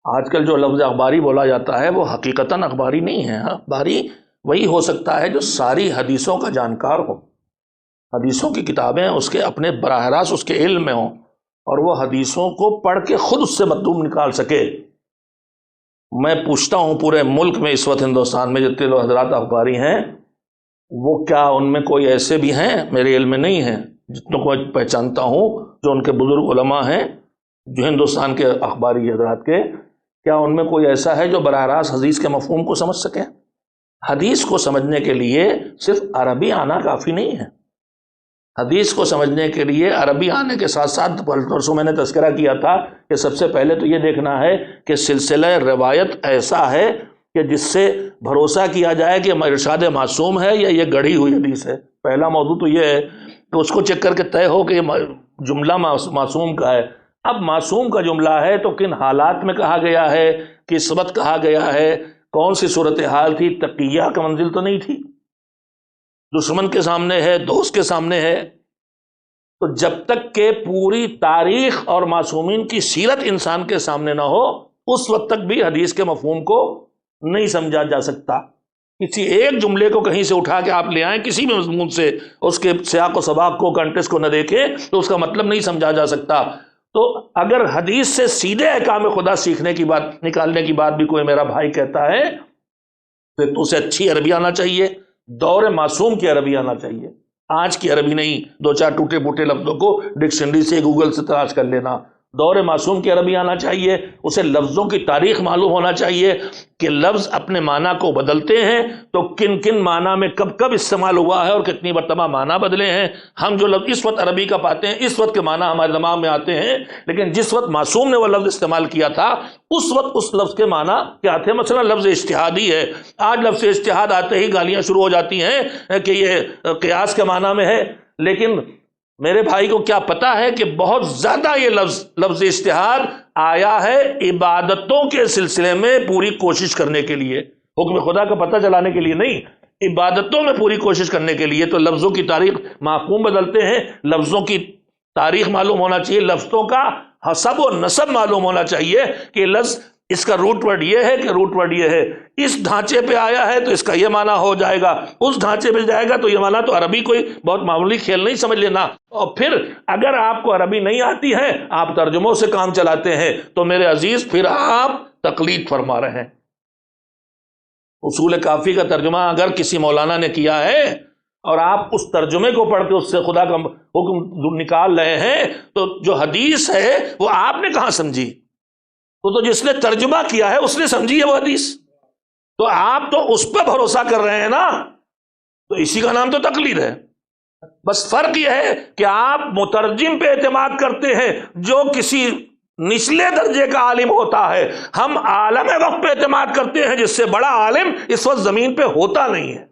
آج کل جو لفظ اخباری بولا جاتا ہے وہ حقیقتاً اخباری نہیں ہے. اخباری وہی ہو سکتا ہے جو ساری حدیثوں کا جانکار ہو، حدیثوں کی کتابیں اس کے اپنے براہ راست اس کے علم میں ہوں، اور وہ حدیثوں کو پڑھ کے خود اس سے مطلوب نکال سکے. میں پوچھتا ہوں پورے ملک میں اس وقت ہندوستان میں جتنے لوگ حضرات اخباری ہیں، وہ کیا ان میں کوئی ایسے بھی ہیں؟ میرے علم میں نہیں ہیں. جتنوں کو پہچانتا ہوں جو ان کے بزرگ علماء ہیں جو ہندوستان کے اخباری حضرات کے، کیا ان میں کوئی ایسا ہے جو براہ راست حدیث کے مفہوم کو سمجھ سکے؟ حدیث کو سمجھنے کے لیے صرف عربی آنا کافی نہیں ہے. حدیث کو سمجھنے کے لیے عربی آنے کے ساتھ ساتھ پرسوں میں نے تذکرہ کیا تھا کہ سب سے پہلے تو یہ دیکھنا ہے کہ سلسلہ روایت ایسا ہے کہ جس سے بھروسہ کیا جائے کہ ارشاد معصوم ہے یا یہ گڑھی ہوئی حدیث ہے. پہلا موضوع تو یہ ہے کہ اس کو چیک کر کے طے ہو کہ یہ جملہ معصوم کا ہے. اب معصوم کا جملہ ہے تو کن حالات میں کہا گیا ہے، کس وقت کہا گیا ہے، کون سی صورتحال تھی؟ تقیہ کا منزل تو نہیں تھی، دشمن کے سامنے ہے، دوست کے سامنے ہے. تو جب تک کہ پوری تاریخ اور معصومین کی سیرت انسان کے سامنے نہ ہو، اس وقت تک بھی حدیث کے مفہوم کو نہیں سمجھا جا سکتا. کسی ایک جملے کو کہیں سے اٹھا کے آپ لے آئیں کسی بھی مضمون سے، اس کے سیاق و سباق کو، کنٹیکسٹ کو نہ دیکھیں تو اس کا مطلب نہیں سمجھا جا سکتا. تو اگر حدیث سے سیدھے احکام خدا سیکھنے کی بات، نکالنے کی بات بھی کوئی میرا بھائی کہتا ہے تو اسے اچھی عربی آنا چاہیے، دور معصوم کی عربی آنا چاہیے، آج کی عربی نہیں. دو چار ٹوٹے پھوٹے لفظوں کو ڈکشنری سے، گوگل سے تلاش کر لینا. دور معصوم کی عربی آنا چاہیے. اسے لفظوں کی تاریخ معلوم ہونا چاہیے کہ لفظ اپنے معنی کو بدلتے ہیں تو کن کن معنی میں کب کب استعمال ہوا ہے اور کتنی مرتبہ معنی بدلے ہیں. ہم جو لفظ اس وقت عربی کا پاتے ہیں اس وقت کے معنی ہمارے دماغ میں آتے ہیں، لیکن جس وقت معصوم نے وہ لفظ استعمال کیا تھا اس وقت اس لفظ کے معنی کیا تھے. مثلا لفظ اجتہادی ہے، آج لفظ اجتہاد آتے ہی گالیاں شروع ہو جاتی ہیں کہ یہ قیاس کے معنی میں ہے. لیکن میرے بھائی کو کیا پتا ہے کہ بہت زیادہ یہ لفظ اجتہاد آیا ہے عبادتوں کے سلسلے میں پوری کوشش کرنے کے لیے، حکم خدا کا پتہ چلانے کے لیے نہیں، عبادتوں میں پوری کوشش کرنے کے لیے. تو لفظوں کی تاریخ مفہوم بدلتے ہیں، لفظوں کی تاریخ معلوم ہونا چاہیے، لفظوں کا حسب و نسب معلوم ہونا چاہیے کہ لفظ اس کا روٹ ورڈ یہ ہے کہ روٹ ورڈ یہ ہے، اس ڈھانچے پہ آیا ہے تو اس کا یہ معنی ہو جائے گا، اس ڈھانچے پہ جائے گا تو یہ معنی. تو عربی کوئی بہت معمولی کھیل نہیں سمجھ لینا. اور پھر اگر آپ کو عربی نہیں آتی ہے، آپ ترجموں سے کام چلاتے ہیں تو میرے عزیز پھر آپ تقلید فرما رہے ہیں. اصول کافی کا ترجمہ اگر کسی مولانا نے کیا ہے اور آپ اس ترجمے کو پڑھ کے اس سے خدا کا حکم نکال رہے ہیں، تو جو حدیث ہے وہ آپ نے کہاں سمجھی؟ تو جس نے ترجمہ کیا ہے اس نے سمجھی ہے وہ حدیث. تو آپ تو اس پہ بھروسہ کر رہے ہیں نا، تو اسی کا نام تو تقلید ہے. بس فرق یہ ہے کہ آپ مترجم پہ اعتماد کرتے ہیں جو کسی نچلے درجے کا عالم ہوتا ہے، ہم عالم وقت پہ اعتماد کرتے ہیں جس سے بڑا عالم اس وقت زمین پہ ہوتا نہیں ہے.